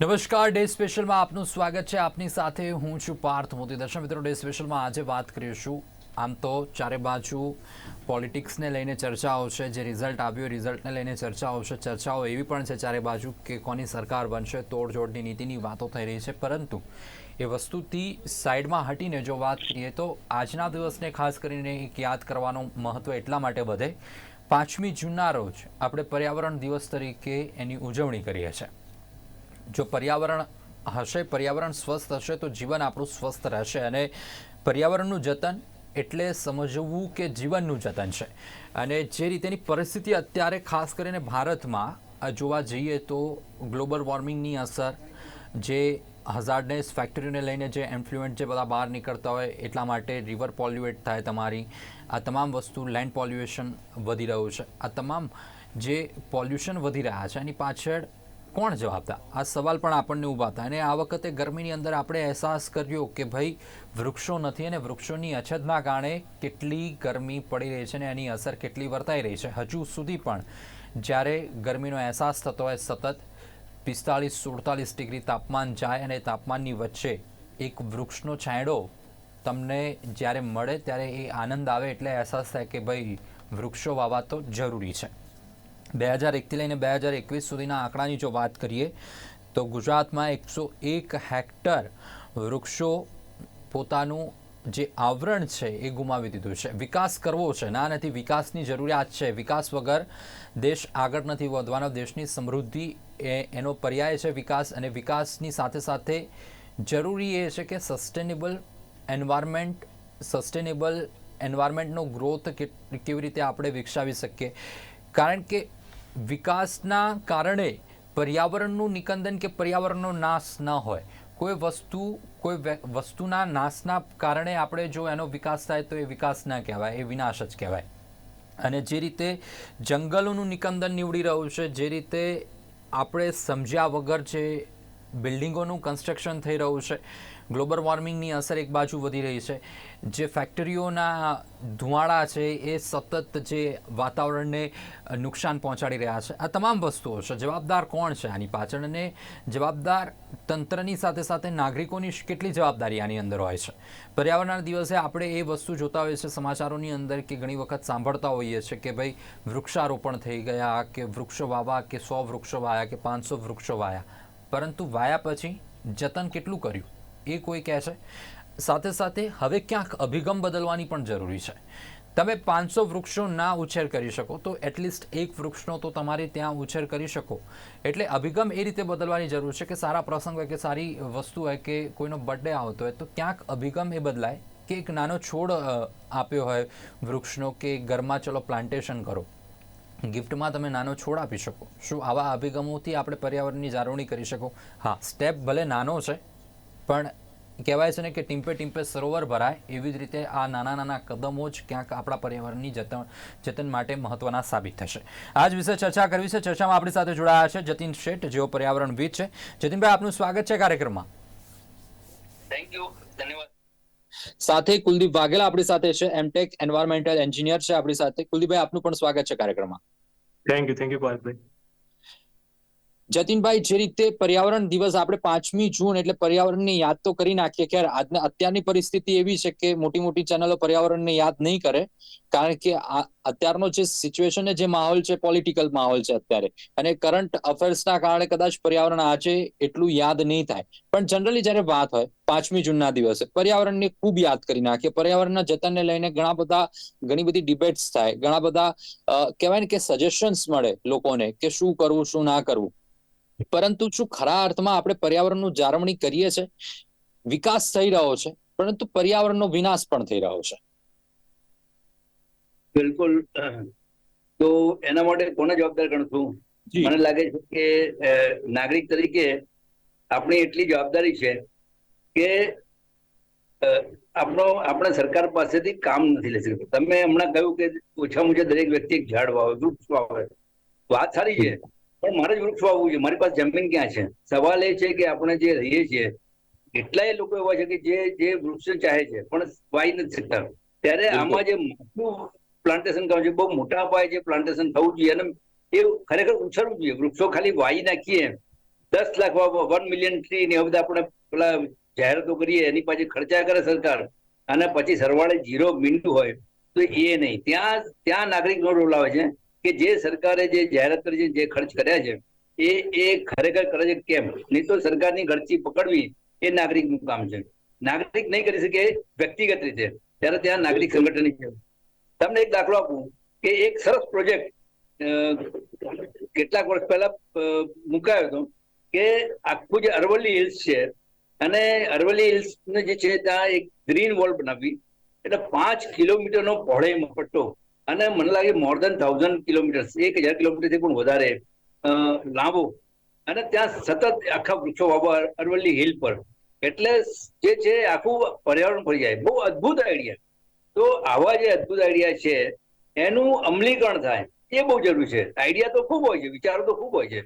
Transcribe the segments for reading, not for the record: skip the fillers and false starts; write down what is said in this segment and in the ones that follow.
નમસ્કાર, ડે સ્પેશિયલમાં આપનું સ્વાગત છે. આપની સાથે હું છું પાર્થ મોદી. દર્શક મિત્રો, ડે સ્પેશિયલમાં આજે વાત કરીશું. આમ તો ચારે બાજુ પોલિટિક્સને લઈને ચર્ચાઓ છે. જે રિઝલ્ટ આવ્યું રિઝલ્ટને લઈને ચર્ચાઓ છે. ચર્ચાઓ એવી પણ છે ચારે બાજુ કે કોની સરકાર બનશે, તોડજોડની નીતિની વાતો થઈ રહી છે. પરંતુ એ વસ્તુથી સાઈડમાં હટીને જો વાત કરીએ તો આજના દિવસને ખાસ કરીને એક યાદ કરવાનું મહત્ત્વ એટલા માટે વધે. 5મી જૂનના રોજ આપણે પર્યાવરણ દિવસ તરીકે એની ઉજવણી કરીએ છીએ. જો પર્યાવરણ હશે, પર્યાવરણ સ્વસ્થ હશે તો જીવન આપણું સ્વસ્થ રહેશે. અને પર્યાવરણનું જતન એટલે સમજવું કે જીવનનું જતન છે. અને જે રીતેની પરિસ્થિતિ અત્યારે ખાસ કરીને ભારતમાં જોવા જઈએ તો ગ્લોબલ વોર્મિંગની અસર, જે હઝાર્ડનેસ ફેક્ટરીને લઈને જે એન્ફ્લુએન્ટ જે બધા બહાર નીકળતા હોય એટલા માટે રિવર પોલ્યુએટ થાય તમારી, આ તમામ વસ્તુ, લેન્ડ પોલ્યુએશન વધી રહ્યું છે. આ તમામ જે પોલ્યુશન વધી રહ્યા છે એની પાછળ કોણ જવાબદાર? આ સવાલ પણ આપણને ઊભા થાય. અને આ વખતે ગરમીની અંદર આપણે અહેસાસ કર્યો કે ભાઈ વૃક્ષો નથી અને વૃક્ષોની અછતના કારણે કેટલી ગરમી પડી રહી છે અને એની અસર કેટલી વર્તાઈ રહી છે. હજુ સુધી પણ જ્યારે ગરમીનો અહેસાસ થતો હોય, સતત 45-47 ડિગ્રી તાપમાન જાય અને તાપમાનની વચ્ચે એક વૃક્ષનો છાંયડો તમને જ્યારે મળે ત્યારે એ આનંદ આવે, એટલે અહેસાસ થાય કે ભાઈ વૃક્ષો વાવવા તો જરૂરી છે. 2001થી લઈને 2021 સુધીના આંકડાની જો વાત કરીએ તો ગુજરાતમાં 101 હેક્ટર વૃક્ષો પોતાનું જે આવરણ છે એ ગુમાવી દીધું છે. વિકાસ કરવો છે, ના નથી, વિકાસની જરૂરિયાત છે. વિકાસ વગર દેશ આગળ નથી વધવાનો. દેશની સમૃદ્ધિ એનો પર્યાય છે વિકાસ. અને વિકાસની સાથે સાથે જરૂરી એ છે કે સસ્ટેનેબલ એન્વાયરમેન્ટનો ગ્રોથ કેવી રીતે આપણે વિકસાવી શકીએ. કારણ કે વિકાસના કારણે પર્યાવરણનું નિકંદન કે પર્યાવરણનો નાશ ન હોય. કોઈ વસ્તુના નાશના કારણે આપણે જો એનો વિકાસ થાય તો એ વિકાસ ન કહેવાય, એ વિનાશ જ કહેવાય. અને જે રીતે જંગલોનું નિકંદન નીવડી રહ્યું છે, જે રીતે આપણે સમજ્યા વગર જે બિલ્ડિંગોનું કન્સ્ટ્રક્શન થઈ રહ્યું છે, ગ્લોબલ વોર્મિંગની અસર એક બાજુ વધી રહી છે, જે ફેક્ટરીઓના ધુમાડા છે એ સતત જે વાતાવરણને નુકસાન પહોંચાડી રહ્યા છે. આ તમામ વસ્તુઓ છે. જવાબદાર કોણ છે આની પાછળ? અને જવાબદાર તંત્રની સાથે સાથે નાગરિકોની કેટલી જવાબદારી આની અંદર હોય છે? પર્યાવરણના દિવસે આપણે એ વસ્તુ જોતા હોઈએ છીએ સમાચારોની અંદર કે ઘણી વખત સાંભળતા હોઈએ છીએ કે ભાઈ વૃક્ષારોપણ થઈ ગયા, કે વૃક્ષો વાવ્યા, કે 100 વૃક્ષો વાયા, કે 500 વૃક્ષો વાયા. પરંતુ વાયા પછી જતન કેટલું કર્યું એ કોઈ કહે છે. સાથે સાથે હવે ક્યાંક અભિગમ બદલવાની પણ જરૂરી છે. તમે 500 વૃક્ષો ના ઉછેર કરી શકો તો એટલીસ્ટ એક વૃક્ષનો તો તમારે ત્યાં ઉછેર કરી શકો. એટલે અભિગમ એ રીતે બદલવાની જરૂર છે કે સારા પ્રસંગ હોય કે સારી વસ્તુ હોય કે કોઈનો બર્થડે આવતો હોય તો ક્યાંક અભિગમ એ બદલાય કે એક નાનો છોડ આપ્યો હોય વૃક્ષનો, કે ઘરમાં ચલો પ્લાન્ટેશન કરો, ગિફ્ટમાં તમે નાનો છોડ આપી શકો. શું આવા અભિગમોથી આપણે પર્યાવરણની જાળવણી કરી શકો? હા, સ્ટેપ ભલે નાનો છે પણ કહેવાય છે ને કે ટીમ્પે ટીમ્પે સરોવર ભરાય, એવી જ રીતે આ નાના નાના કદમો જ ક્યાંક આપણા પર્યાવરણની જતન માટે મહત્વના સાબિત થશે. આ જ વિશે ચર્ચા કરવી છે. ચર્ચામાં આપણી સાથે જોડાયા છે જતીન શેઠ, જેઓ પર્યાવરણવિદ છે. જતીનભાઈ, આપનું સ્વાગત છે કાર્યક્રમમાં. થેન્ક યુ, ધન્યવાદ. સાથે કુલદીપ વાઘેલા આપણી સાથે છે, એમટેક એન્વાયરમેન્ટલ એન્જિનિયર છે આપણી સાથે. કુલદીપભાઈ, આપનું પણ સ્વાગત છે કાર્યક્રમમાં. થેન્ક યુ પાર્થભાઈ. જતીનભાઈ, જે રીતે પર્યાવરણ દિવસ આપણે 5મી જૂન એટલે પર્યાવરણને યાદ તો કરી નાખીએ. ખેર અત્યારની પરિસ્થિતિ એવી છે કે મોટી મોટી ચેનલો પર્યાવરણને યાદ નહીં કરે, કારણ કે અત્યારનો જે સિચ્યુએશન, જે માહોલ છે, પોલિટિકલ માહોલ છે અત્યારે, અને કરંટ અફેર્સના કારણે કદાચ પર્યાવરણ આજે એટલું યાદ નહીં થાય. પણ જનરલી જ્યારે વાત હોય 5મી જૂનના દિવસે પર્યાવરણને ખૂબ યાદ કરી નાખીએ. પર્યાવરણના જતનને લઈને ઘણી બધી ડિબેટ્સ થાય, ઘણા બધા કહેવાય ને કે સજેશન્સ મળે લોકોને કે શું કરવું, શું ના કરવું. પરંતુ શું ખરા અર્થમાં આપણે પર્યાવરણનું જાળવણી કરીએ છીએ? વિકાસ થઈ રહ્યો છે પરંતુ પર્યાવરણનો વિનાશ પણ થઈ રહ્યો છે. બિલકુલ. તો એના માટે કોને જવાબદાર ગણશું? મને લાગે છે કે નાગરિક તરીકે આપણી એટલી જવાબદારી છે કે આપણે સરકાર પાસેથી કામ નથી લઈ શકતા. તમે હમણાં કહ્યું કે ઓછામાં ઓછા દરેક વ્યક્તિ એક ઝાડ વાવે, વૃક્ષ વાવે. વાત સારી છે, પણ મારે જ વૃક્ષ વાવવું છે. મારી પાસે જમીન ક્યાં છે? સવાલ એ છે કે આપણે જે રહીએ છીએ કેટલાય લોકો એવા છે કે જે વૃક્ષ ચાહે છે પણ વાવી નથી શકતા. ત્યારે આમાં જે પ્લાન્ટેશન કરવું છે, બહુ મોટા પાયે જે પ્લાન્ટેશન થવું જોઈએ અને એ ખરેખર ઉછેરવું જોઈએ. વૃક્ષો ખાલી વાવી નાખીએ 10 લાખ 1 મિલિયન ટ્રી ને બધા આપણે પેલા જાહેરાતો કરીએ એની પાછી ખર્ચા કરે સરકાર અને પછી સરવાળે ઝીરો મીંડું હોય તો એ નહીં. ત્યાં નાગરિકનો રોલ આવે છે કે જે સરકારે જે જાહેરાત કરી છે, જે ખર્ચ કર્યા છે એ ખરેખર કરે છે કેમ. નહીં તો સરકારની ગળચી પકડવી એ નાગરિકનું કામ છે. નાગરિક નહીં કરી શકે વ્યક્તિગત રીતે, ત્યારે ત્યાં નાગરિક સંગઠનની જરૂર. તમને એક દાખલો આપું કે એક સરસ પ્રોજેક્ટ કેટલાક વર્ષ પહેલા મુકાયો હતો કે આખું જે અરવલ્લી હિલ્સ છે અને અરવલ્લી હિલ્સ જે છે ત્યાં એક ગ્રીન વોલ બનાવી, એટલે 5 કિલોમીટરનો પહોળાઈનો પટ્ટો અને મને લાગે મોર દેન 1000 કિલોમીટર, 1000 કિલોમીટરથી પણ વધારે લાંબો, અને ત્યાં સતત આખા વૃક્ષો વાવવા અરવલ્લી હિલ પર. એટલે જે છે આખું પર્યાવરણ ફરી જાય. બહુ અદભુત આઈડિયા. તો આવા જે અદભુત આઈડિયા છે એનું અમલીકરણ થાય એ બહુ જરૂરી છે. આઈડિયા તો ખૂબ હોય છે, વિચારો તો ખૂબ હોય છે,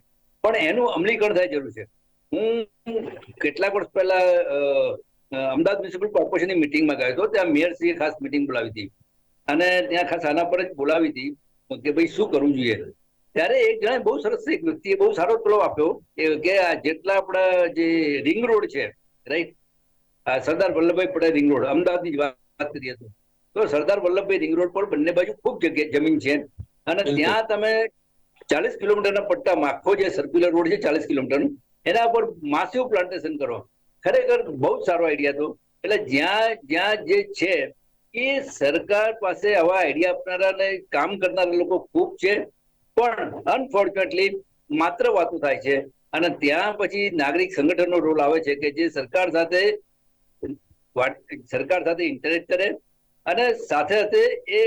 પણ એનું અમલીકરણ થાય જરૂર છે. હું કેટલાક વર્ષ પહેલા અમદાવાદ મ્યુનિસિપલ કોર્પોરેશનની મિટિંગમાં ગયો હતો. ત્યાં મેયરશ્રીએ ખાસ મિટિંગ બોલાવી હતી અને ત્યાં ખાસ આના પર જ બોલાવી હતી કે ભાઈ શું કરવું જોઈએ. ત્યારે એક જણા બહુ સરસ એક વ્યક્તિએ બહુ સારો પેલો આપ્યો કે આ જેટલા આપણા જે રિંગ રોડ છે, right, Sardar Vallabhbhai Patel ring road, અમદાવાદની જ વાત કરીએ તો સરદાર વલ્લભભાઈ રિંગ રોડ પર બંને બાજુ ખૂબ જગ્યા જમીન છે અને ત્યાં તમે 40 કિલોમીટરના પટ્ટામાં આખો જે સર્ક્યુલર રોડ છે 40 કિલોમીટરનો, એના પર માસિવ પ્લાન્ટેશન કરો. ખરેખર બહુ જ સારો આઈડિયા હતો. એટલે જ્યાં જે છે એ સરકાર પાસે આવા આઈડિયા આપનારા અને કામ કરનારા લોકો ખૂબ છે, પણ અનફોર્ચ્યુનેટલી માત્ર વાતો થાય છે અને ત્યાં પછી નાગરિક સંગઠનનો રોલ આવે છે કે જે સરકાર સાથે ઇન્ટરેક્ટ કરે અને સાથે સાથે એ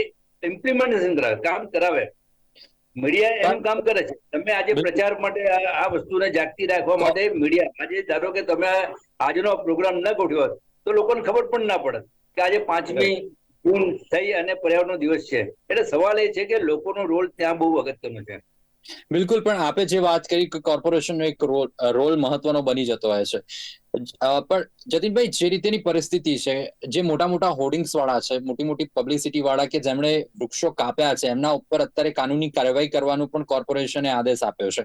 ઇમ્પ્લિમેન્ટેશન કરાવે, કામ કરાવે. મીડિયા એનું કામ કરે છે. તમે આજે પ્રચાર માટે આ વસ્તુને જાગતી રાખવા માટે મીડિયા, આજે ધારો કે તમે આજનો પ્રોગ્રામ ન ગોઠવ્યો તો લોકોને ખબર પણ ના પડે કે આજે 5મી જૂન થઈ અને પર્યાવરણનો દિવસ છે. એટલે સવાલ એ છે કે લોકોનો રોલ ત્યાં બહુ અગત્યનો છે. બિલકુલ, પણ આપે જે વાત કરી કે કોર્પોરેશનનો એક રોલ મહત્વનો બની જતો હોય છે, પણ જતીનભાઈ જે રીતેની પરિસ્થિતિ છે, જે મોટા મોટા હોર્ડિંગ્સ વાળા છે, મોટી મોટી પબ્લિસિટી વાળા કે જેમણે વૃક્ષો કાપ્યા છે, એમના ઉપર અત્યારે કાનૂની કાર્યવાહી કરવાનું પણ કોર્પોરેશને આદેશ આપ્યો છે.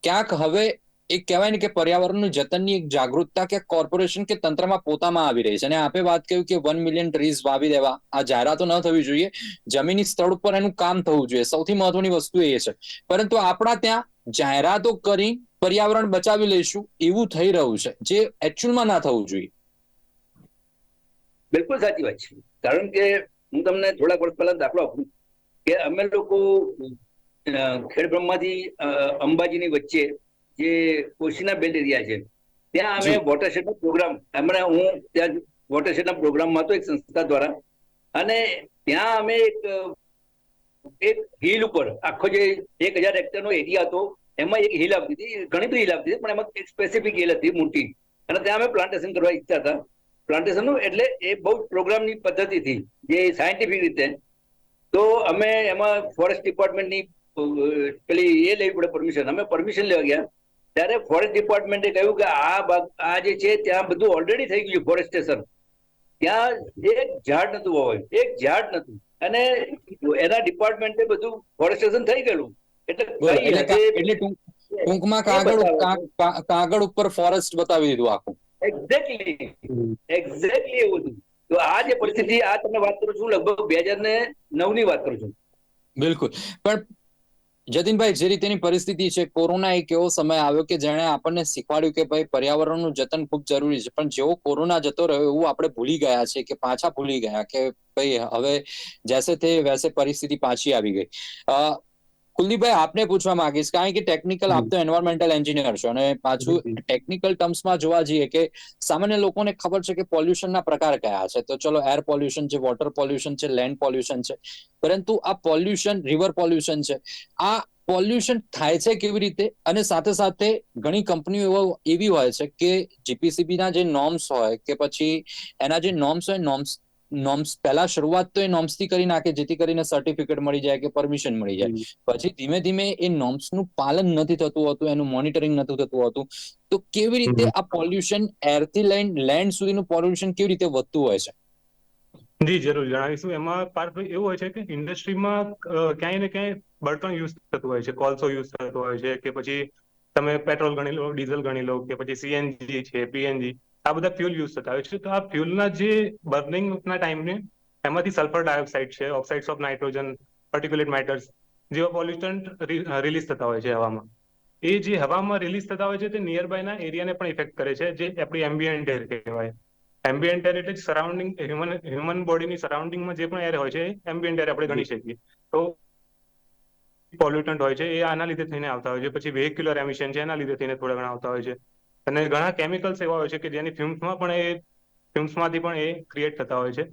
ક્યાંક હવે એક કહેવાય ને કે પર્યાવરણનું જતનની એક જાગૃતતા કે કોર્પોરેશન કે તંત્રમાં પોતામાં આવી રહી છે. અને આપે વાત કહ્યું કે 1 મિલિયન ટ્રીઝ વાવી દેવા, આ જાહેરાતો ન થવી જોઈએ, જમીની સ્થળ ઉપર એનું કામ થવું જોઈએ. સૌથી મહત્વની વસ્તુ એ છે. પરંતુ આપણા ત્યાં જાહેરાતો કરી પર્યાવરણ બચાવી લઈશું એવું થઈ રહ્યું છે, જે એકચ્યુઅલમાં ના થવું જોઈએ. બિલકુલ સાચી વાત છે. કારણ કે હું તમને થોડાક વર્ષ પહેલા દાખલો આપું કે અમે લોકો ખેડબ્રહ્માથી અંબાજીની વચ્ચે જે કોશીના બેલ્ટ એરિયા છે ત્યાં અમે વોટરશેડનો પ્રોગ્રામ, હમણાં હું ત્યાં વોટરશેડના પ્રોગ્રામમાં હતો એક સંસ્થા દ્વારા, અને ત્યાં અમે એક હિલ ઉપર આખો જે 1000 હેક્ટરનો એરિયા હતો એમાં એક હિલ આવતી હતી, ઘણી બધી હિલ આવતી હતી, પણ એમાં એક સ્પેસિફિક હિલ હતી મોટી, અને ત્યાં અમે પ્લાન્ટેશન કરવા ઈચ્છતા હતા. પ્લાન્ટેશનનું એટલે એ બહુ પ્રોગ્રામની પદ્ધતિથી, જે સાયન્ટિફિક રીતે. તો અમે એમાં ફોરેસ્ટ ડિપાર્ટમેન્ટની પેલી એ લેવી પડે પરમિશન. અમે પરમિશન લેવા ગયા ત્યારે ફોરેસ્ટ ડિપાર્ટમેન્ટે કહ્યું કે આ જે છે ત્યાં બધું ઓલરેડી થઈ ગયું ફોરેસ્ટેશન, ત્યાં એક ઝાડ નતું હોય, એક ઝાડ નતું, અને એના ડિપાર્ટમેન્ટે બધું ફોરેસ્ટેશન થઈ ગયેલું. એટલે ટૂંકમાં કાગળ ઉપર ફોરેસ્ટ બતાવી દીધું આખું. એક્ઝેક્ટલી એવું હતું. તો આ જે પરિસ્થિતિ, આ તમે વાત કરું છું લગભગ 2009ની વાત કરું છું. બિલકુલ, પણ જતીનભાઈ જે રીતેની પરિસ્થિતિ છે, કોરોના એક એવો સમય આવ્યો કે જેણે આપણને શીખવાડ્યું કે ભાઈ પર્યાવરણનું જતન ખૂબ જરૂરી છે. પણ જેવો કોરોના જતો રહ્યો એવું આપણે ભૂલી ગયા છે કે પાછા ભૂલી ગયા કે ભાઈ હવે જૈસે થે વૈસે પરિસ્થિતિ પાછી આવી ગઈ. કુલદીપભાઈ આપને પૂછવા માંગીશ, કારણ કે ટેકનિકલ, આપ તો એન્વાયરમેન્ટલ એન્જિનિયર છો, અને પાછું ટેકનિકલ ટર્મ્સમાં જોવા જઈએ કે સામાન્ય લોકોને ખબર છે કે પોલ્યુશનના પ્રકાર કયા છે. તો ચલો એર પોલ્યુશન છે, વોટર પોલ્યુશન છે, લેન્ડ પોલ્યુશન છે, પરંતુ આ પોલ્યુશન, રિવર પોલ્યુશન છે, આ પોલ્યુશન થાય છે કેવી રીતે? અને સાથે સાથે ઘણી કંપનીઓ એવી હોય છે કે જીપીસીબી ના જે નોર્મ્સ હોય કે પછી એના જે નોર્મ્સ હોય, નોર્મ્સ પહેલા શરૂઆત તો એ નોર્મ્સ થી કરી નાખે જેથી કરીને સર્ટિફિકેટ મળી જાય કે પરમિશન મળી જાય. પછી ધીમે ધીમે એ નોર્મ્સ નું પાલન નથી થતું હોતું, એનું મોનિટરિંગ નથી થતું હોતું. તો કેવી રીતે આ પોલ્યુશન, એરથી લઈને લેન્ડ સુધીનું પોલ્યુશન કેવી રીતે વધતું હોય છે? જી જરૂર જણાવીશું. એમાં પાર્થભાઈ એવું હોય છે કે ઇન્ડસ્ટ્રીમાં ક્યાંય ને ક્યાંય બળતણ યુઝ થતું હોય છે, કોલસો યુઝ થતો હોય છે, કે પછી તમે પેટ્રોલ ગણી લો, ડીઝલ ગણી લો, કે પછી સીએનજી છે, પીએનજી, આ બધા ફ્યુલ યુઝ થતા હોય છે. તો આ ફ્યુલના જે બર્નિંગના ટાઈમને એમાંથી સલ્ફર ડાયોક્સાઇડ છે, ઓક્સાઇડ્સ ઓફ નાઇટ્રોજન, પાર્ટિક્યુલેટ મેટર્સ જેવા પોલ્યુટન્ટ રિલીઝ થતા હોય છે હવામાં. એ જે હવામાં રિલીઝ થતા હોય છે તે નિયર બાયના એરિયાને પણ ઇફેક્ટ કરે છે, જે આપણી એમ્બિયન્ટ એર કહેવાય. એમ્બિયન્ટ એર એટલે સરાઉન્ડિંગ હ્યુમન બોડીની સરાઉન્ડિંગમાં જે પણ એર હોય છે એમ્બિયન્ટ એર આપણે ગણી શકીએ. તો પોલ્યુટન્ટ હોય છે એ આના લીધે થઈને આવતા હોય છે. પછી વેહિક્યુલર એમિશન છે, એના લીધે થઈને થોડા ઘણા આવતા હોય છે. અને ઘણા કેમિકલ્સ એવા હોય છે કે જેની ફ્યુમ્સમાંથી પણ એ ક્રિએટ થતા હોય છે.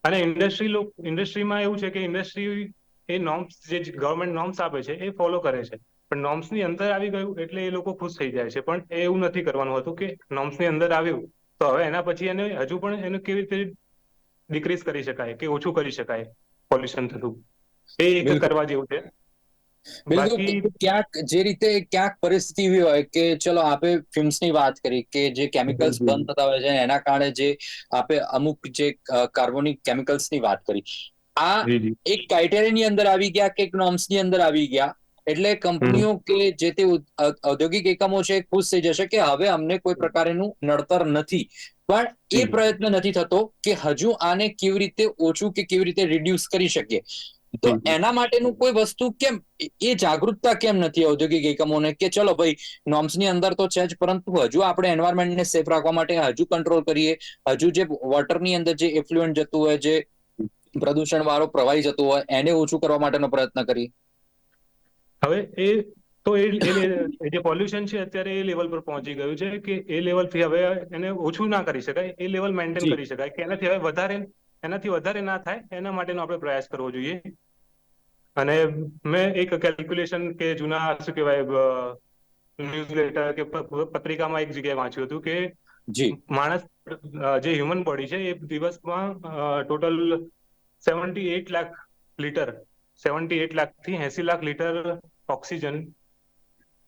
અને ઇન્ડસ્ટ્રીમાં એવું છે કે ઇન્ડસ્ટ્રી એ નોર્મ્સ જે ગવર્મેન્ટ નોર્મ્સ આપે છે એ ફોલો કરે છે. પણ નોર્મ્સની અંદર આવી ગયું એટલે એ લોકો ખુશ થઈ જાય છે. પણ એ એવું નથી કરવાનું હતું કે નોર્મ્સની અંદર આવ્યું તો હવે એના પછી એને હજુ પણ એને કેવી રીતે ડિક્રીઝ કરી શકાય કે ઓછું કરી શકાય પોલ્યુશન થતું, એ એક બિલકુલ કરવા જેવું છે. બિલકુલ. બાકી ક્યાંક જે રીતે ક્યાંક પરિસ્થિતિ એવી હોય કે ચલો આપે ફિલ્મ્સની વાત કરી કે જે કેમિકલ્સ બંધ થતા હોય છે એના કારણે જે આપે અમુક જે કાર્બોનિક કેમિકલ્સની વાત કરી, આ જી જી એક ક્રાઇટેરિયાની અંદર આવી ગયા કે એક નોર્મ્સની અંદર આવી ગયા એટલે કંપનીઓ કે જે તે ઔદ્યોગિક એકમો છે ખુશ થઈ જશે કે હવે અમને કોઈ પ્રકારનું નડતર નથી. પણ એ પ્રયત્ન નથી થતો કે હજુ આને કેવી રીતે ઓછું કે કેવી રીતે રિડ્યુસ કરી શકીએ. તો એના માટેનું કોઈ વસ્તુ કેમ એ જાગૃતતા કેમ નથી ઔદ્યોગિક એકમોને કે ચલો ભાઈ નોર્મ્સની અંદર તો છે જ, પરંતુ હજુ આપણે એન્વાયરમેન્ટને સેફ રાખવા માટે હજુ કંટ્રોલ કરીએ, હજુ જે વોટરની અંદર જે એફ્લુએન્ટ જતું હોય, જે પ્રદૂષણ વાળો પ્રવાહી જતું હોય એને ઓછું કરવા માટેનો પ્રયત્ન કરીએ. હવે એ જે પોલ્યુશન છે અત્યારે એ લેવલ પર પહોંચી ગયું છે કે એ લેવલથી હવે એને ઓછું ના કરી શકાય, એ લેવલ મેન્ટેન જી કરી શકાય કે એનાથી વધારે ના થાય એના માટેનો આપણે પ્રયાસ કરવો જોઈએ. અને મેં એક કેલ્ક્યુલેશન કે જૂના શું કહેવાય ન્યૂઝલેટર કે પત્રિકામાં એક જગ્યાએ વાંચ્યું હતું કે જી માણસ જે હ્યુમન બોડી છે એ દિવસમાં ટોટલ 78 લાખ લીટર 78 લાખથી 80 લાખ લીટર ઓક્સિજન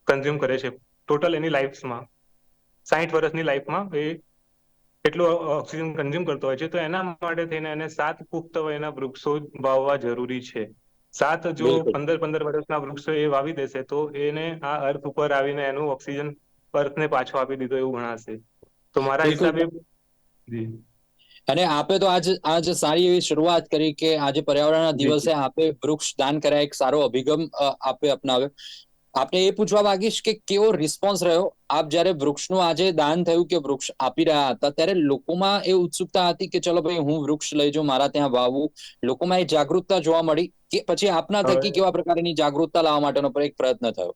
કન્ઝ્યુમ કરે છે ટોટલ એની લાઈફમાં. 60 વર્ષની લાઈફમાં એ એટલું ઓક્સિજન કન્ઝ્યુમ કરતો હોય છે. તો એના માટે થઈને એને 7 પુખ્ત વયના વૃક્ષો વાવવા જરૂરી છે. 7 જો બિલકુલ 15 વર્ષના વૃક્ષો એ વાવી દેશે તો એને આ અર્થ ઉપર આવીને એનું ઓક્સિજન અર્થને પાછો આપી દીધો એવું ગણાશે. તો મારા બિલકુલ. હિસાબે જી અને આપે તો આજ સારી એવી શરૂઆત કરી કે આજે પર્યાવરણના જી દિવસે આપે વૃક્ષ દાન કર્યા, એક સારો અભિગમ આપે અપનાવ્યો. આપને એ પૂછવા માંગીશ કે કેવો રિસ્પોન્સ રહ્યો આપ જ્યારે વૃક્ષનું આજે દાન થયું કે વૃક્ષ આપી રહ્યા હતા ત્યારે લોકોમાં એ ઉત્સુકતા હતી કે ચલો ભાઈ હું વૃક્ષ લઈ જાઉં, મારા ત્યાં વાવવું, લોકોમાં એ જાગૃતતા જોવા મળી કે પછી આપના થકી કેવા પ્રકારની જાગૃતતા લાવવા માટેનો એક પ્રયત્ન થયો?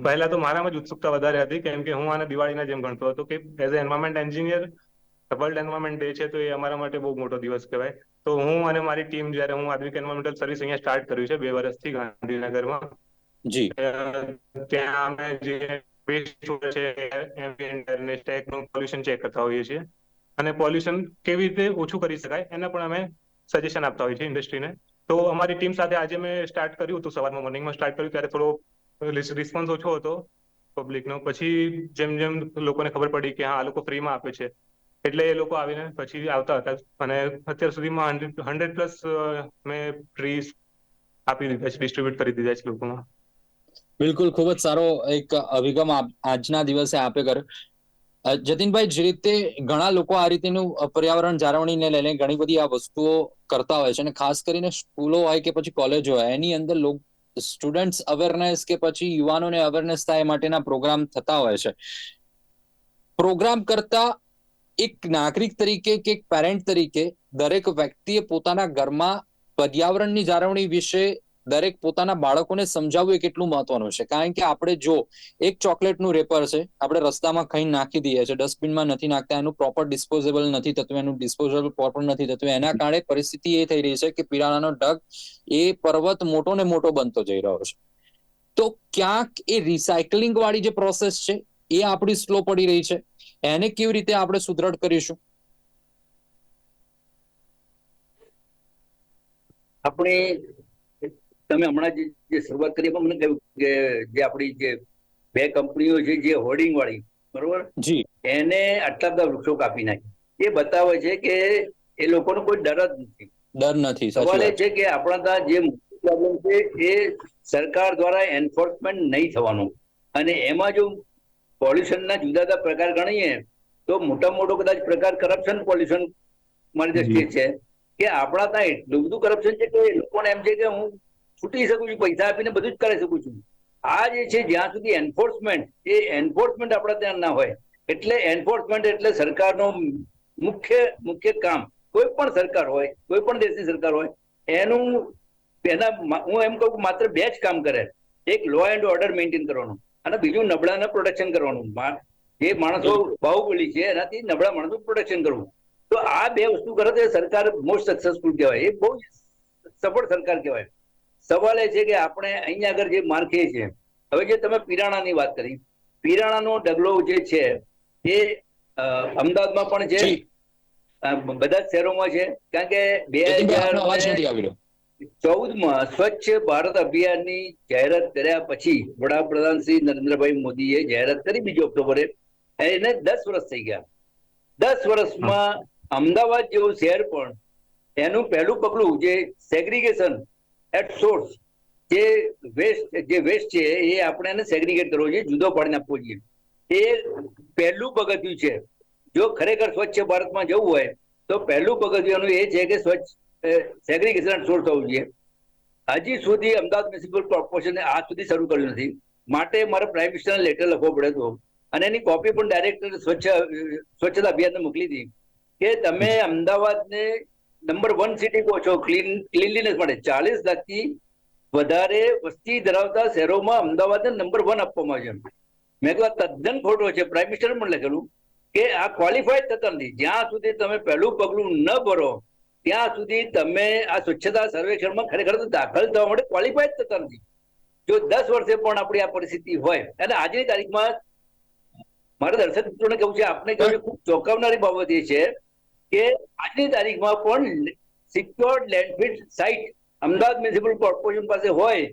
પહેલા તો મારામાં જ ઉત્સુકતા વધારે હતી કેમ કે હું આને દિવાળીના જેમ ગણતો હતો કે as a environment engineer world environment day છે તો એ અમારા માટે બહુ મોટો દિવસ કહેવાય. તો હું અને મારી ટીમ જ્યારે હું આદ્વિક એન્વાયરમેન્ટલ સર્વિસ અહીંયા સ્ટાર્ટ કર્યું છે 2 વર્ષથી ગાંધીનગરમાં, જી ત્યાં અમે જે વેસ્ટ છે એમ્બિયન્ટ ટેકનું પોલ્યુશન ચેક કરતા હોઈએ છીએ અને પોલ્યુશન કેવી રીતે ઓછું કરી શકાય એના પણ અમે સજેશન આપતા હોઈએ છીએ ઇન્ડસ્ટ્રીને. તો અમારી ટીમ સાથે આજે મેં સ્ટાર્ટ કર્યું હતું, સવારમાં મોર્નિંગમાં સ્ટાર્ટ કર્યું ત્યારે થોડો રિસ્પોન્સ ઓછો હતો પબ્લિકનો. પછી જેમ જેમ લોકોને ખબર પડી કે હા આ લોકો ફ્રીમાં આપે છે એટલે એ લોકો આવીને પછી આવતા હતા. અને અત્યાર સુધીમાં 100+ મેં ટ્રીઝ આપી દીધા છે, ડિસ્ટ્રીબ્યુટ કરી દીધા છે લોકોમાં. બિલકુલ, ખૂબ જ સારો એક અભિગમ આજના દિવસે આપે કર્યો. જતીનભાઈ, જે રીતે ઘણા લોકો આ રીતેનું પર્યાવરણ જાળવણીને લઈને ઘણી બધી આ વસ્તુઓ કરતા હોય છે અને ખાસ કરીને સ્કૂલો હોય કે પછી કોલેજો હોય એની અંદર સ્ટુડન્ટ્સ અવેરનેસ કે પછી યુવાનોને અવેરનેસ થાય માટેના પ્રોગ્રામ થતા હોય છે. પ્રોગ્રામ કરતા એક નાગરિક તરીકે કે એક પેરેન્ટ તરીકે દરેક વ્યક્તિએ પોતાના ઘરમાં પર્યાવરણની જાળવણી વિશે દરેક પોતાના બાળકોને સમજાવવું એ કેટલું મહત્વનું છે. કારણ કે આપણે જો એક ચોકલેટનું રેપર છે, આપણે રસ્તામાં ખાઈને નાખી દઈએ છીએ, ડસ્ટબિનમાં નથી નાખતા, એનું પ્રોપર ડિસ્પોઝેબલ નથી થતું, એનું ડિસ્પોઝેબલ પ્રોપર નથી થતું, એના કારણે પરિસ્થિતિ એ થઈ રહી છે કે પીરાણાનો ઢગ એ પર્વત મોટો ને મોટો બનતો જઈ રહ્યો છે. તો ક્યાંક એ રિસાયકલિંગ વાળી જે પ્રોસેસ છે એ આપણી સ્લો પડી રહી છે. એને કેવી રીતે આપણે સુદ્રઢ કરીશું? આપણે તમે હમણાં જે શરૂઆત કરી એમાં મને કહ્યું કે જે આપણી જે 2 કંપનીઓ છે જે હોર્ડિંગ વાળી, બરોબર, જી એને આટલા બધા વૃક્ષો કાપી નાખી, એ બતાવે છે કે એ લોકોનો કોઈ ડર જ નથી. ડર નથી. સવાલ એ છે કે આપણા ત્યાં જે પ્રોબ્લેમ છે એ સરકાર દ્વારા એન્ફોર્સમેન્ટ નહીં થવાનું. અને એમાં જો પોલ્યુશનના જુદા જુદા પ્રકાર ગણીએ તો મોટામાં મોટો કદાચ પ્રકાર કરપ્શન પોલ્યુશન મારી દ્રષ્ટિએ છે કે આપણા ત્યાં એટલું બધું કરપ્શન છે કે લોકોને એમ છે કે હું છૂટી શકું છું, પૈસા આપીને બધું જ કરી શકું છું. આ જે છે જ્યાં સુધી એન્ફોર્સમેન્ટ આપણા ત્યાં ના હોય, એટલે એન્ફોર્સમેન્ટ એટલે સરકારનો મુખ્ય કામ, કોઈ પણ સરકાર હોય, કોઈ પણ દેશની સરકાર હોય, હું એમ કહું માત્ર બે જ કામ કરે. એક લો એન્ડ ઓર્ડર મેન્ટેન કરવાનું અને બીજું નબળાના પ્રોટેક્શન કરવાનું. જે માણસો બાહુબલી છે એનાથી નબળા માણસો પ્રોટેક્શન કરવું. તો આ બે વસ્તુ કરે તો સરકાર મોસ્ટ સક્સેસફુલ કહેવાય, એ બહુ સફળ સરકાર કહેવાય. સવાલ એ છે કે આપણે અહીંયા આગળ જે માર્કેટ છે, હવે જે તમે પિરાણાની વાત કરી, પિરાણાનો ડગલો જે છે એ અમદાવાદમાં પણ છે, બધા જ શહેરોમાં છે. કારણ કે 2014માં સ્વચ્છ ભારત અભિયાનની જાહેરાત કર્યા પછી વડાપ્રધાન શ્રી નરેન્દ્રભાઈ મોદીએ જાહેરાત કરી 2 ઓક્ટોબરે, એને 10 વર્ષ થઈ ગયા. 10 વર્ષમાં અમદાવાદ જેવું શહેર પણ એનું પહેલું પગલું જે સેગ્રીગેશન એટ સોર્સ, જે વેસ્ટ છે એ આપણે એને સેગ્રીગેટ કરવો જોઈએ, જુદો પાડીને આપવો જોઈએ. એ પહેલું પગથિયું છે. જો ખરેખર સ્વચ્છ ભારતમાં જવું હોય તો પહેલું પગથિયું એ છે કે સ્વચ્છ સેગ્રીગેશન એટ સોર્સ થવું જોઈએ. હજી સુધી અમદાવાદ મ્યુનિસિપલ કોર્પોરેશને આજ સુધી શરૂ કર્યું નથી. માટે મારે પ્રાઇમ મિનિસ્ટરને લેટર લખવો પડ્યો હતો અને એની કોપી પણ ડાયરેક્ટ સ્વચ્છતા અભિયાનને મોકલી હતી કે તમે અમદાવાદને નંબર 1 સિટી કહો છો ક્લીનલીનેસ માટે. 40 લાખથી વધારે વસ્તી ધરાવતા શહેરોમાં અમદાવાદને નંબર 1 આપવામાં આવે છે. મેં કહ્યું તદ્દન ખોટો છે. પ્રાઇમ મિનિસ્ટર પણ લખેલું કે આ ક્વોલિફાઈડ થતા નથી. જ્યાં સુધી તમે પહેલું પગલું ન ભરો ત્યાં સુધી તમે આ સ્વચ્છતા સર્વેક્ષણમાં ખરેખર તો દાખલ થવા માટે ક્વોલિફાઈડ થતા નથી. જો 10 વર્ષે પણ આપણી આ પરિસ્થિતિ હોય, અને આજની તારીખમાં મારા દર્શક મિત્રોને કહું છે, આપને કહ્યું ખૂબ ચોંકાવનારી બાબત એ છે કે આજની તારીખમાં પણ secured landfill site Ahmedabad municipal corporation પાસે હોય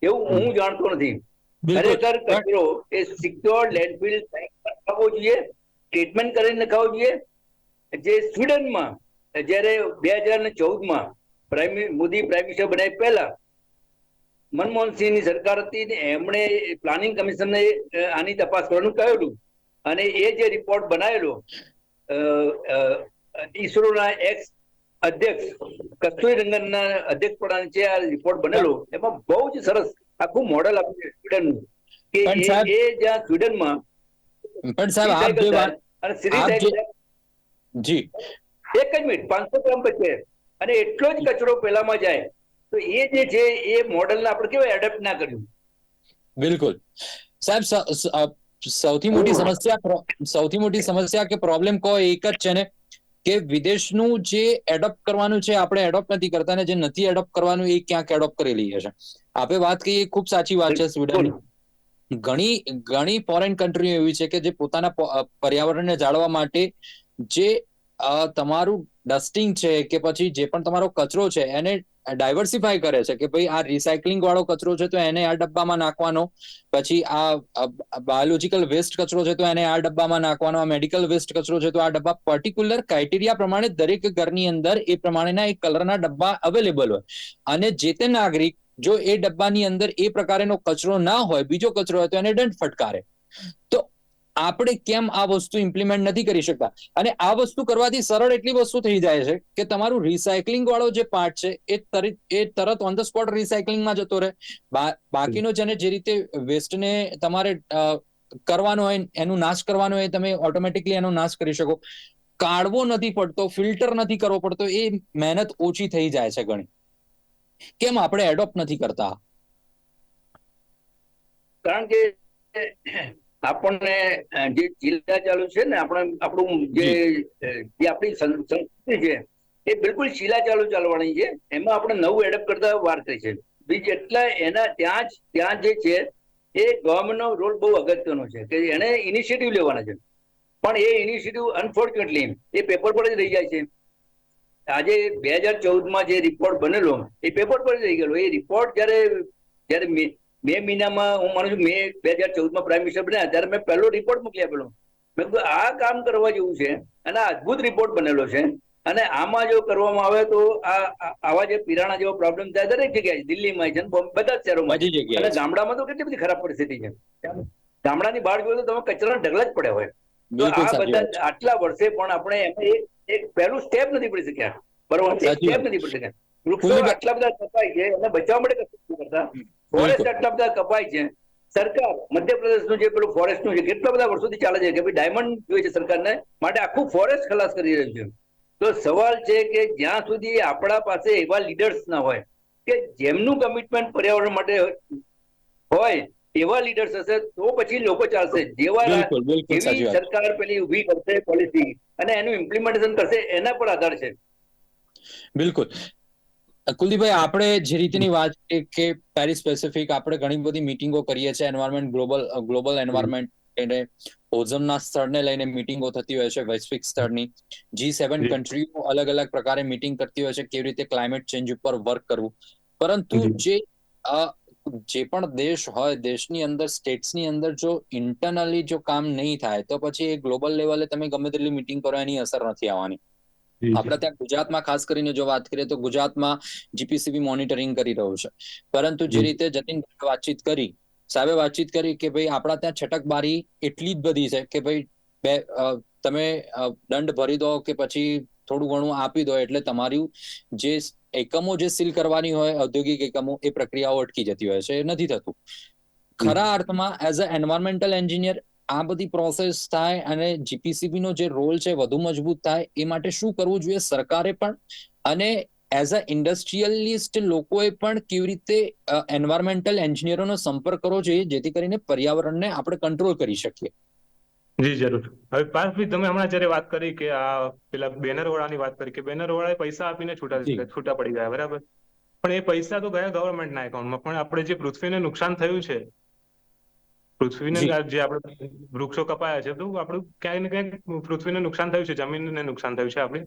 એવું હું જાણતો નથી. ખરેખર કચરો એ સિક્યોર્ડ લેન્ડફિલ સાઇટ પર નખાવવો જોઈએ, ટ્રીટમેન્ટ કરીને નખાવવો જોઈએ. જે સ્વીડનમાં જયારે 2014માં મોદી પ્રાઇમ મિનિસ્ટર બન્યા પહેલા મનમોહનસિંહની સરકાર હતી ને એમણે પ્લાનિંગ કમિશનને આની તપાસ કરવાનું કહેલું, અને એ જે રિપોર્ટ બનાવેલો ઈસરોના એક્સ અધ્યક્ષ કસ્તુરીરંગનના અધ્યક્ષપદાને છે આ રિપોર્ટ બનેલો, એમાં બહુ જ સરસ આખું મોડેલ આપ્યું છે સ્વીડનનું કે એ જ્યાં સ્વીડનમાં જી એક જ મિનિટ 500 ગ્રામ બચે અને એટલો જ કચરો પેલામાં જાય. તો એ જે છે એ મોડેલને આપણે કેવું એડપ્ટ ના કર્યું. બિલકુલ સાહેબ, સૌથી મોટી સમસ્યા કે પ્રોબ્લેમ કહો એક જ છે ને કે વિદેશનું જે એડોપ્ટ કરવાનું છે આપણે એડોપ્ટ નથી કરતા, ને જે નથી એડોપ્ટ કરવાનું એ ક્યાંક એડોપ્ટ કરી લઈએ છે. આપણે વાત કરીએ ખૂબ સાચી વાત છે. સ્વીડન ઘણી ફોરેન કન્ટ્રીઓ એવી છે કે જે પોતાના પર્યાવરણને જાળવવા માટે જે તમારું ડસ્ટિંગ છે કે પછી જે પણ તમારો કચરો છે એને ડાયવર્સિફાય કરે છે કે ભાઈ આ રિસાયકલિંગ વાળો કચરો છે તો એને આ ડબ્બામાં નાખવાનો, પછી આ બાયોલોજીકલ વેસ્ટ કચરો છે તો એને આ ડબ્બામાં નાખવાનો, આ મેડિકલ વેસ્ટ કચરો છે તો આ ડબ્બા, પર્ટિક્યુલર ક્રાઇટેરિયા પ્રમાણે દરેક ઘરની અંદર એ પ્રમાણેના એક કલરના ડબ્બા અવેલેબલ હોય. અને જે તે નાગરિક જો એ ડબ્બાની અંદર એ પ્રકારનો કચરો ના હોય, બીજો કચરો હોય તો એને દંડ ફટકારે. તો આપણે કેમ આ વસ્તુ ઇમ્પ્લિમેન્ટ નથી કરી શકતા? અને આ વસ્તુ કરવાથી સરળ એટલી વસ્તુ થઈ જાય છે કે તમારું રિસાયકલિંગ વાળો જે પાર્ટ છે એ તરત ઓન ધ સ્પોટ રિસાયકલિંગમાં જતો રહે. બાકીનો જેને જે રીતે વેસ્ટને તમારે કરવાનો હોય, એનું નાશ કરવાનો હોય, તમે ઓટોમેટિકલી એનો નાશ કરી શકો. કાઢવો નથી પડતો, ફિલ્ટર નથી કરવો પડતો, એ મહેનત ઓછી થઈ જાય છે ઘણી. કેમ આપણે એડોપ્ટ નથી કરતા? કારણ કે આપણને જે ચીલા ચાલુ છે ને, આપણું જે આપણી સંસ્કૃતિ છે એ બિલકુલ ચીલા ચાલવાની છે. એમાં આપણે નવું એડપ્ટ કરતા વાર થઈ છે. બીજું એટલા એના ત્યાં જે છે એ ગવર્મેન્ટનો રોલ બહુ અગત્યનો છે કે એને ઇનિશિયેટિવ લેવાના છે. પણ એ ઇનિશિયેટિવ અનફોર્ચ્યુનેટલી એ પેપર પર જ રહી જાય છે. આજે 2014માં જે રિપોર્ટ બનેલો એ પેપર પર જ રહી ગયેલો. એ રિપોર્ટ જયારે મે મહિનામાં, હું માનું છું મે 2014માં પ્રાઇમ મિનિસ્ટર બન્યા ત્યારે મેં પહેલો રિપોર્ટ મોકલી આપેલો. મેં કીધું આ કામ કરવા જેવું છે અને આ અદભુત રિપોર્ટ બનેલો છે, અને આમાં જો કરવામાં આવે તો આવા જે પિરાણા જેવો પ્રોબ્લેમ થાય દરેક જગ્યાએ, દિલ્હીમાં છે, બધા જ શહેરોમાં, અને ગામડામાં તો કેટલી બધી ખરાબ પરિસ્થિતિ છે. ગામડાની બહાર જોયું તો તમે કચરાના ઢગલા જ પડ્યા હોય. તો બિલકુલ આ સાચી વાત બધા આટલા વર્ષે પણ આપણે એમાં એક પહેલું સ્ટેપ નથી પડી શક્યા, બરોબર? એક સાચી સ્ટેપ વાત. નથી પડી શક્યા. વૃક્ષો કુલદીપભાઈ, આટલા બધા કપાય છે, એને બચાવવા માટે કશું નથી કરતા. ફોરેસ્ટ બિલકુલ આટલા બધા કપાય છે. સરકાર મધ્યપ્રદેશનું જે પેલું ફોરેસ્ટનું છે, કેટલા બધા વર્ષોથી ચાલે છે કે ભાઈ ડાયમંડ જોઈએ છે સરકારને, માટે આખું ફોરેસ્ટ ખલાસ કરી રહ્યું છે. તો સવાલ છે કે જ્યાં સુધી આપણા પાસે એવા લીડર્સ ના હોય કે જેમનું કમિટમેન્ટ પર્યાવરણ માટે હોય, એવા લીડર્સ હશે તો પછી લોકો ચાલશે. બિલકુલ બિલકુલ જેવી સાચી વાત. સરકાર પેલી ઉભી કરશે પોલિસી અને એનું ઇમ્પ્લિમેન્ટેશન કરશે, એના પર આધાર છે. બિલકુલ. કુલદીપભાઈ, આપણે જે રીતની વાત કરીએ કે પેરિસ સ્પેસિફિક આપણે ઘણી બધી મીટિંગો કરીએ છીએ, એન્વાયરમેન્ટ ગ્લોબલ એન્વાયરમેન્ટ એને ઓઝોનના સ્તરને લઈને મીટિંગો થતી હોય છે, વૈશ્વિક સ્તરની. G7 જી. કન્ટ્રીઓ અલગ અલગ પ્રકારે મીટિંગ કરતી હોય છે કેવી રીતે ક્લાઇમેટ ચેન્જ ઉપર વર્ક કરવું. પરંતુ જી. જે પણ દેશ હોય, દેશની અંદર સ્ટેટ્સની અંદર જો ઇન્ટરનલી જો કામ નહીં થાય તો પછી એ ગ્લોબલ લેવલે તમે ગમે તેટલી મીટિંગ કરો એની અસર નથી આવવાની. આપણે ત્યાં ગુજરાતમાં ખાસ કરીને જો વાત કરીએ તો ગુજરાતમાં જીપીસીબી મોનિટરિંગ કરી રહ્યું છે. પરંતુ જે રીતે જતીન વાતચીત કરી, સાહેબે વાતચીત કરી કે ભાઈ આપણા ત્યાં છટકબારી એટલી જ બધી છે કે ભાઈ તમે દંડ ભરી દો કે પછી થોડું ઘણું આપી દો એટલે તમારી જે એકમો જે સીલ કરવાની હોય, ઔદ્યોગિક એકમો, એ પ્રક્રિયાઓ અટકી જતી હોય છે. એ નથી થતું. ખરા અર્થમાં એઝ અ એન્વાયરમેન્ટલ એન્જિનિયર આ બધી પ્રોસેસ થાય અને જીપીસીબી નો જે રોલ છે વધુ મજબૂત થાય એ માટે શું કરવું જોઈએ સરકારે પણ, અને એઝ અ ઇન્ડસ્ટ્રીયલિસ્ટ લોકોએ પણ કેવી રીતે એન્વાયરમેન્ટલ એન્જિનિયરોનો સંપર્ક કરવો જોઈએ જેથી કરીને પર્યાવરણને આપણે કંટ્રોલ કરી શકીએ? જી જરૂર. હવે પાર્થભાઈ, તમે હમણાં જયારે વાત કરી કે આ પેલા બેનર વાળાની વાત કરી કે બેનર વાળાએ પૈસા આપીને છૂટા પડી ગયા, બરાબર? પણ એ પૈસા તો ગયા ગવર્મેન્ટના એકાઉન્ટમાં, પણ આપણે જે પૃથ્વીને નુકસાન થયું છે, પૃથ્વીને જી જે આપણે વૃક્ષો કપાયા છે, તો આપણું ક્યાંય ને ક્યાંક પૃથ્વીને નુકસાન થયું છે, જમીનને નુકસાન થયું છે આપણે.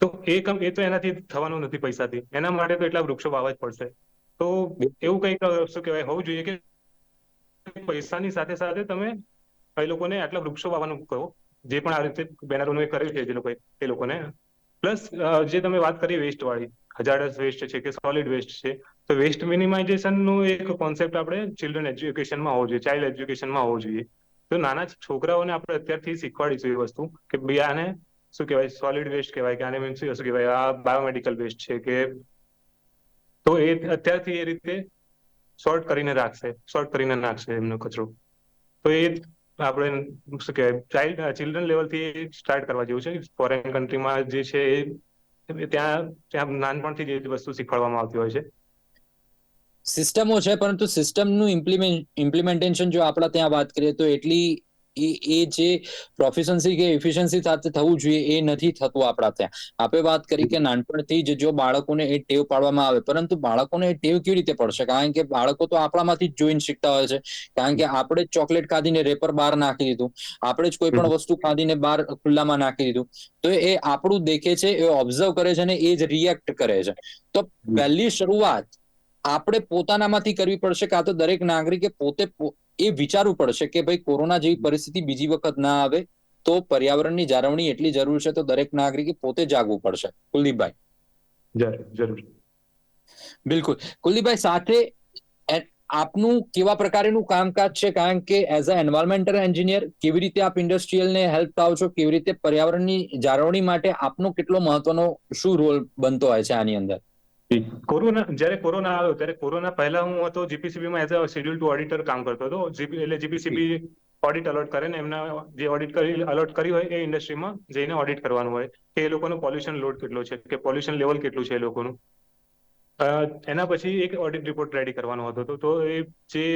તો એ તો એનાથી થવાનું નથી પૈસાથી. એના માટે તો એટલા વૃક્ષો વાવવા જ પડશે. તો એવું કંઈક શું કહેવાય હોવું જોઈએ કે પૈસાની સાથે સાથે તમે એ લોકોને આટલા વૃક્ષો વાવવાનું કહો, જે પણ આ રીતે બેનરોનું કર્યું છે જે લોકોએ, એ લોકોને. પ્લસ જે તમે વાત કરી વેસ્ટ વાળી, હજાર્ડસ વેસ્ટ છે કે સોલિડ વેસ્ટ છે, તો વેસ્ટ મિનિમાઇઝેશનનું એક કોન્સેપ્ટ આપણે ચિલ્ડ્રન એજ્યુકેશનમાં હોવો જોઈએ, ચાઇલ્ડ એજ્યુકેશનમાં હોવો જોઈએ. તો નાના છોકરાઓને આપણે અત્યારથી શીખવાડીશું એ વસ્તુ કે ભાઈ આને શું કહેવાય, સોલિડ વેસ્ટ કહેવાય કે આને મીન્સ શું કહેવાય, આ બાયોમેડિકલ વેસ્ટ છે કે, તો એ અત્યારથી એ રીતે સોર્ટ કરીને નાખશે એમનો કચરો. તો એ આપણે શું કહેવાય, ચિલ્ડ્રન લેવલથી સ્ટાર્ટ કરવા જેવું છે. ફોરેન કન્ટ્રીમાં જે છે એ ત્યાં નાનપણથી જ એ વસ્તુ શીખવાડવામાં આવતી હોય છે. સિસ્ટમો છે, પરંતુ સિસ્ટમનું ઇમ્પ્લિમેન્ટેશન જો આપણા ત્યાં વાત કરીએ તો એટલી એ જે પ્રોફિશન્સી કે એફિશિયન્સી સાથે થવું જોઈએ એ નથી થતું આપણા ત્યાં. આપણે વાત કરી કે નાનપણથી જ જો બાળકોને એ ટેવ પાડવામાં આવે, પરંતુ બાળકોને એ ટેવ કેવી રીતે પડશે? કારણ કે બાળકો તો આપણામાંથી જ જોઈને શીખતા હોય છે. કારણ કે આપણે જ ચોકલેટ ખાધીને રેપર બહાર નાખી દીધું, આપણે જ કોઈ પણ વસ્તુ ખાધીને બહાર ખુલ્લામાં નાખી દીધું, તો એ આપણું દેખે છે, એ ઓબ્ઝર્વ કરે છે અને એ જ રિએક્ટ કરે છે. તો પહેલી શરૂઆત આપણે પોતાનામાંથી કરવી પડશે, કાં તો દરેક નાગરિકે પોતે એ વિચારવું પડશે કે ભાઈ કોરોના જેવી પરિસ્થિતિ બીજી વખત ના આવે, તો પર્યાવરણની જાળવણી એટલી જરૂર છે, તો દરેક નાગરિકે પોતે જાગવું પડશે. કુલદીપભાઈ. જરૂર. બિલકુલ. કુલદીપભાઈ, સાથે આપનું કેવા પ્રકારનું કામકાજ છે? કારણ કે એઝ અ એન્વાયરમેન્ટલ એન્જિનિયર કેવી રીતે આપ ઇન્ડસ્ટ્રીયલને હેલ્પ થાવ છો, કેવી રીતે પર્યાવરણની જાળવણી માટે આપનો કેટલો મહત્વનો શું રોલ બનતો હોય છે આની અંદર? જયારે કોરોના આવ્યો ત્યારે કોરોના પહેલા હું હતો જીપીસીબીમાં as a schedule two auditor કામ કરતો હતો. એટલે જીપીસીબી ઓડિટ અલોટ કરે ને એમના જે ઓડિટ અલોટ કરી હોય એ ઇન્ડસ્ટ્રીમાં જઈને ઓડિટ કરવાનું હોય કે એ લોકોનો પોલ્યુશન લોડ કેટલો છે, કે પોલ્યુશન લેવલ કેટલું છે એ લોકોનું. એના પછી એક ઓડિટ રિપોર્ટ રેડી કરવાનો હતો. તો એ જે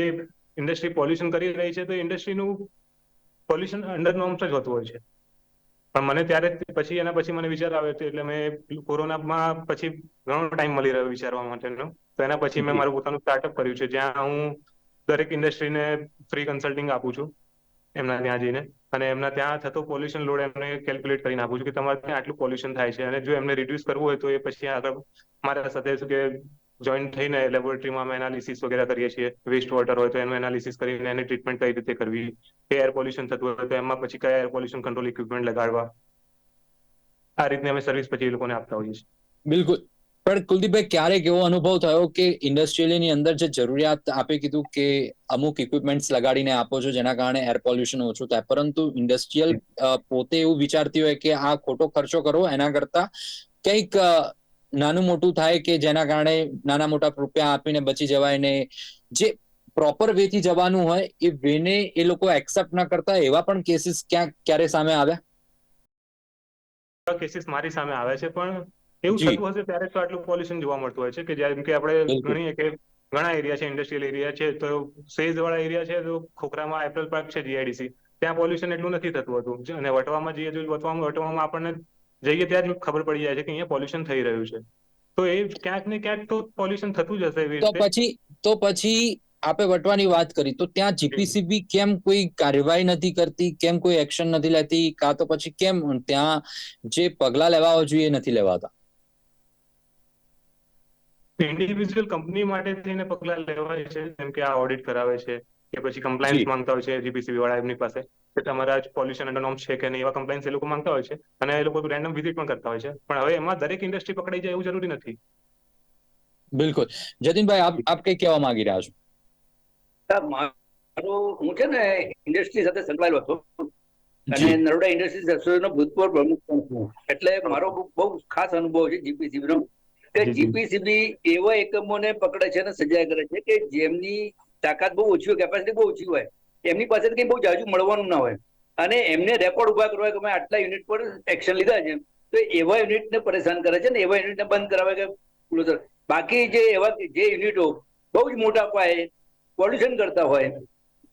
ઇન્ડસ્ટ્રી પોલ્યુશન કરી રહી છે, તો ઇન્ડસ્ટ્રીનું પોલ્યુશન અંડર નોર્મ્સ જ હોતું હોય છે. પણ મને ત્યારે પછી એના પછી મને વિચાર આવ્યો હતો, એટલે મેં કોરોનામાં પછી ઘણો ટાઈમ મળી રહ્યો વિચારવા માટેનો. તો એના પછી મેં મારું પોતાનું સ્ટાર્ટઅપ કર્યું છે, જ્યાં હું દરેક ઇન્ડસ્ટ્રીને ફ્રી કન્સલ્ટિંગ આપું છું એમના ત્યાં જઈને, અને એમના ત્યાં થતો પોલ્યુશન લોડ એમને કેલ્ક્યુલેટ કરીને આપું છું કે તમારે ત્યાં આટલું પોલ્યુશન થાય છે, અને જો એમને રિડ્યુસ કરવું હોય તો એ પછી આગળ મારા સાથે શું કે જોઈન થઈને લેબોરેટરીમાં અમે એનાલિસિસ વગેરે કરીએ છીએ. વેસ્ટ વોટર હોય તો એનું એનાલિસિસ કરીને એની ટ્રીટમેન્ટ કઈ રીતે કરવી, કે એર પોલ્યુશન થતું હોય તો એમાં પછી કયા એર પોલ્યુશન કંટ્રોલ ઇક્વિપમેન્ટ લગાડવા, આ રીતની અમે સર્વિસ પછી એ લોકોને આપતા હોઈએ છીએ. બિલકુલ. પણ કુલદીપભાઈ, ક્યારેક એવો અનુભવ થયો કે ઇન્ડસ્ટ્રીયલની અંદર જે જરૂરિયાત આપે કીધું કે અમુક ઇક્વિપમેન્ટ્સ લગાડીને આપો છો જેના કારણે એર પોલ્યુશન ઓછું થાય, પરંતુ ઇન્ડસ્ટ્રીયલ પોતે એવું વિચારતી હોય કે આ ખોટો ખર્ચો કરવો એના કરતા કંઈક નાનું મોટું થાય કે જેના કારણે નાના મોટા રૂપિયા આપીને બચી જવાય ને જે પ્રોપર વે થી જવાનું હોય એ વેને એ લોકો એક્સેપ્ટ ના કરતા, એવા પણ કેસીસ ક્યારે સામે આવ્યા? કેસીસ મારી સામે આવે છે, પણ એવું જી. થતું હશે ત્યારે તો આટલું પોલ્યુશન જોવા મળતું હોય છે કે જેમ કે આપણે બિલકુલ. ગણીએ કે ઘણા એરિયા છે, ઇન્ડસ્ટ્રીયલ એરિયા છે, તો સેઝ વાળા એરિયા છે, તો ખોખરામાં એપલ પાર્ક છે, જીઆઈડીસી, ત્યાં પોલ્યુશન એટલું નથી થતું હતું. અને વટવામાં જઈએ તો વટવામાં આપણને જઈએ ત્યાં જ ખબર પડી જાય છે કે અહીંયા પોલ્યુશન થઈ રહ્યું છે. તો એ ક્યાંક ને ક્યાંક તો પોલ્યુશન થતું જ હશે એવી તો રીતે. પછી આપણે વટવાની વાત કરી તો ત્યાં જીપીસીબી કેમ કોઈ કાર્યવાહી નથી કરતી, કેમ કોઈ એક્શન નથી લેતી, કાં તો પછી કેમ ત્યાં જે પગલા લેવા જોઈએ નથી લેવાતા? ઇન્ડિવિજ્યુઅલ કંપની માટે થઈને પગલા લેવાય છે, જેમ કે આ ઓડિટ કરાવે છે કે પછી કમ્પ્લાયન્સ જી. માંગતા હોય છે જીપીસીબી વાળા એમની પાસે કે તમારા પોલ્યુશન અંડર નોર્મ્સ છે કે નહીં, એવા કમ્પ્લાયન્સ એ લોકો માંગતા હોય છે અને એ લોકો રેન્ડમ વિઝિટ પણ કરતા હોય છે. પણ હવે એમાં દરેક ઇન્ડસ્ટ્રી પકડાઈ જાય એવું જરૂરી નથી. બિલકુલ. જતીનભાઈ, આપ કઈ કહેવા માંગી રહ્યા છો? હું છે ને ઇન્ડસ્ટ્રી સાથે સંકળાયેલો હતો અને નરોડા ઇન્ડસ્ટ્રીઝ એસોસિએશનનો ભૂતપૂર્વ પ્રમુખ પણ છું. એટલે મારો બહુ ખાસ અનુભવ છે જીપીસીબી નો, કે જીપીસીબી એવા એકમોને પકડે છે અને સજા કરે છે કે જેમની તાકાત બહુ ઓછી હોય, કેપેસિટી બહુ ઓછી હોય, એમની પાસે કંઈ બહુ જાજુ મળવાનું ના હોય, અને એમને રેકોર્ડ ઉભા કરવા કે આટલા યુનિટ પર એક્શન લીધા છે, તો એવા યુનિટને પરેશાન કરે છે ને એવા યુનિટને બંધ કરાવે કે બાકી જે યુનિટો બહુ જ મોટા પાયે પોલ્યુશન કરતા હોય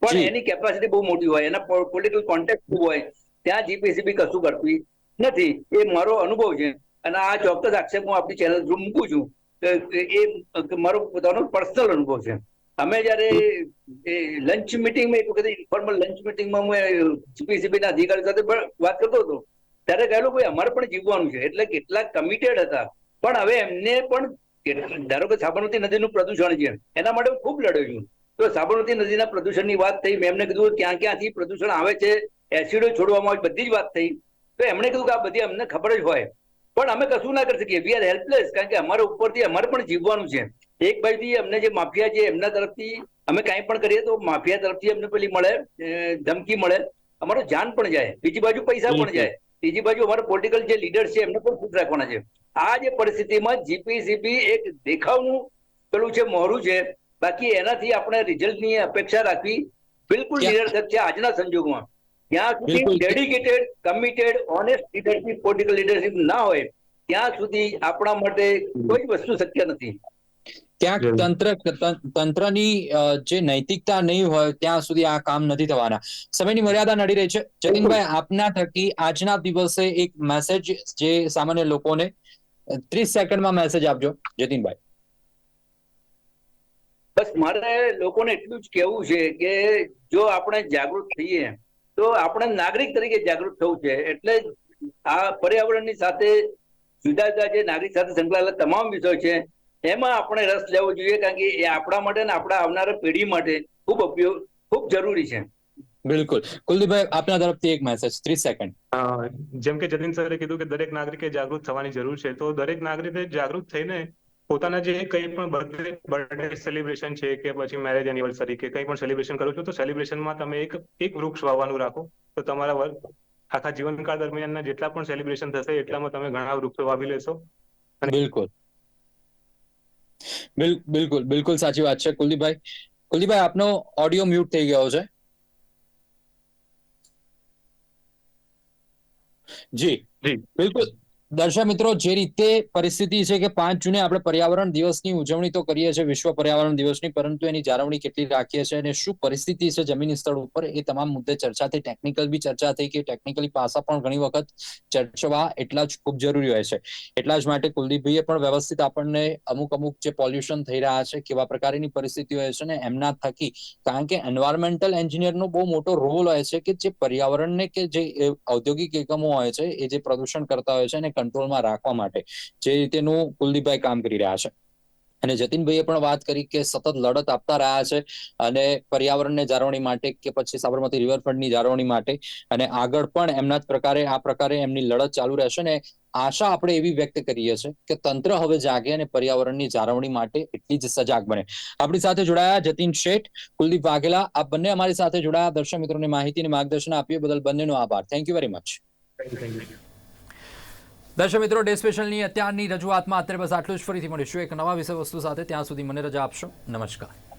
પણ એની કેપેસિટી બહુ મોટી હોય, એના પોલિટિકલ કોન્ટેક્ટ ખૂબ હોય, ત્યાં જીપીસીબી કશું કરતી નથી. એ મારો અનુભવ છે અને આ ચોક્કસ આક્ષેપ હું આપણી ચેનલ થ્રુ મૂકું છું. એ મારો પોતાનો પર્સનલ અનુભવ છે. અમે જયારે લંચ મિટિંગમાં એક વખત ઇન્ફોર્મલ લંચ મિટિંગમાં હું જીપીસીબી ના અધિકારી સાથે વાત કરતો હતો, ત્યારે કહેલું ભાઈ અમારે પણ જીવવાનું છે. એટલે કેટલાક કમિટેડ હતા, પણ હવે એમને પણ ધારો કે સાબરમતી નદીનું પ્રદૂષણ છે, એના માટે ખૂબ લડ્યો છું. તો સાબરમતી નદીના પ્રદૂષણની વાત થઈ, મેં એમને કીધું ક્યાં ક્યાંથી પ્રદૂષણ આવે છે, એસિડો છોડવામાં આવે, બધી જ વાત થઈ. તો એમણે કીધું કે આ બધી અમને ખબર જ હોય, પણ અમે કશું ના કરી શકીએ, વી આર હેલ્પલેસ, કારણ કે અમારા ઉપરથી અમારે પણ જીવવાનું છે. એક બાજુથી અમને જે માફિયા છે એમના તરફથી અમે કાંઈ પણ કરીએ તો માફિયા તરફથી અમને પેલી મળે ધમકી મળે, અમારું જાન પણ જાય, બીજી બાજુ પૈસા પણ જાય, ત્રીજી બાજુ અમારા પોલિટિકલ જે લીડર છે એમને પણ ખુશ રાખવાના છે. આ જે પરિસ્થિતિમાં જીપીસીબી એક દેખાવનું પેલું છે, મોહરું છે, બાકી એનાથી આપણે રિઝલ્ટની અપેક્ષા રાખવી બિલકુલ નિરર્થક છે આજના સંજોગોમાં. ત્યાં સુધી dedicated, committed, honest leadership, political leadership ના હોય ત્યાં સુધી આપણા માટે કોઈ વસ્તુ શક્ય નથી. ક્યાંક તંત્રની જે નૈતિકતા નહીં હોય ત્યાં સુધી આ કામ નથી થવાના. સમયની મર્યાદા નડી રહી છે. જતીનભાઈ, આપના થકી આજના દિવસે એક મેસેજ જે સામાન્ય લોકોને 30 સેકન્ડમાં મેસેજ આપજો જતીનભાઈ. બસ મારે લોકોને એટલું જ કહેવું છે કે જો આપણે જાગૃત થઈએ તો આપણે નાગરિક તરીકે જાગૃત થવું છે. એટલે આ પર્યાવરણની સાથે જુદા જુદા જે નાગરિક સાથે સંકળાયેલા તમામ વિષયો છે એમાં આપણે રસ લેવો જોઈએ, કારણ કે એ આપણા માટે ને આપણા આવનારા પેઢી માટે ખૂબ જરૂરી છે. બિલકુલ. કુલદીપભાઈ, આપના તરફથી એક મેસેજ 30 સેકન્ડ. જેમ કે જતીન સરે કીધું કે દરેક નાગરિકે જાગૃત થવાની જરૂર છે, તો દરેક નાગરિકે જાગૃત થઈને પોતાના જે કંઈ પણ બર્થડે સેલિબ્રેશન છે કે પછી મેરેજ એનિવર્સરી કે કંઈ પણ સેલિબ્રેશન કરો છો, તો સેલિબ્રેશનમાં તમે એક વૃક્ષ વાવવાનું રાખો, તો તમારા આખા જીવનકાળ દરમિયાનના જેટલા પણ સેલિબ્રેશન થશે એટલામાં તમે ઘણા વૃક્ષો વાવી લેશો. બિલકુલ બિલકુલ બિલકુલ સાચી વાત છે. કુલદીપભાઈ, આપનો ઓડિયો મ્યુટ થઈ ગયો છે. જી બિલકુલ. દર્શક મિત્રો, જે રીતે પરિસ્થિતિ છે કે 5 જૂને આપણે પર્યાવરણ દિવસની ઉજવણી તો કરીએ છીએ, વિશ્વ પર્યાવરણ દિવસની, પરંતુ એની જાળવણી કેટલી રાખીએ છીએ અને શું પરિસ્થિતિ છે જમીની સ્થળ ઉપર, એ તમામ મુદ્દે ચર્ચા થઈ. ટેકનિકલ બી ચર્ચા થઈ કે ટેકનિકલી પાસા પણ ઘણી વખત ચર્ચવા એટલા જ ખૂબ જરૂરી હોય છે. એટલા જ માટે કુલદીપભાઈએ પણ વ્યવસ્થિત આપણને અમુક જે પોલ્યુશન થઈ રહ્યા છે, કેવા પ્રકારની પરિસ્થિતિ હોય છે ને એમના થકી, કારણ કે એન્વાયરમેન્ટલ એન્જિનિયરનો બહુ મોટો રોલ હોય છે કે જે પર્યાવરણને કે જે ઔદ્યોગિક એકમો હોય છે એ જે પ્રદૂષણ કરતા હોય છે એને કંટ્રોલમાં રાખવા માટે જે રીતેનું કુલદીપભાઈ કામ કરી રહ્યા છે. અને જતીનભાઈએ પણ વાત કરી કે સતત લડત આપતા રહ્યા છે અને પર્યાવરણને જાળવણી માટે કે પછી સાબરમતી રિવરફ્રન્ટની જાળવણી માટે, અને આગળ પણ એમના જ પ્રકારે આ પ્રકારે એમની લડત ચાલુ રહેશે. ને આશા આપણે એવી વ્યક્ત કરીએ છીએ કે તંત્ર હવે જાગે અને પર્યાવરણની જાળવણી માટે એટલી જ સજાગ બને. આપણી સાથે જોડાયા જતીન શેઠ, કુલદીપ વાઘેલા, આ બંને અમારી સાથે જોડાયા. દર્શક મિત્રોને માહિતી અને માર્ગદર્શન આપ્યું બદલ બંનેનો આભાર. Thank you very much. દર્શક મિત્રો, ડે સ્પેશિયલની અત્યારની રજૂઆતમાં અત્યારે બસ આટલું જ. ફરીથી મળીશું એક નવા વિષય વસ્તુ સાથે. ત્યાં સુધી મને રજા આપશો. નમસ્કાર.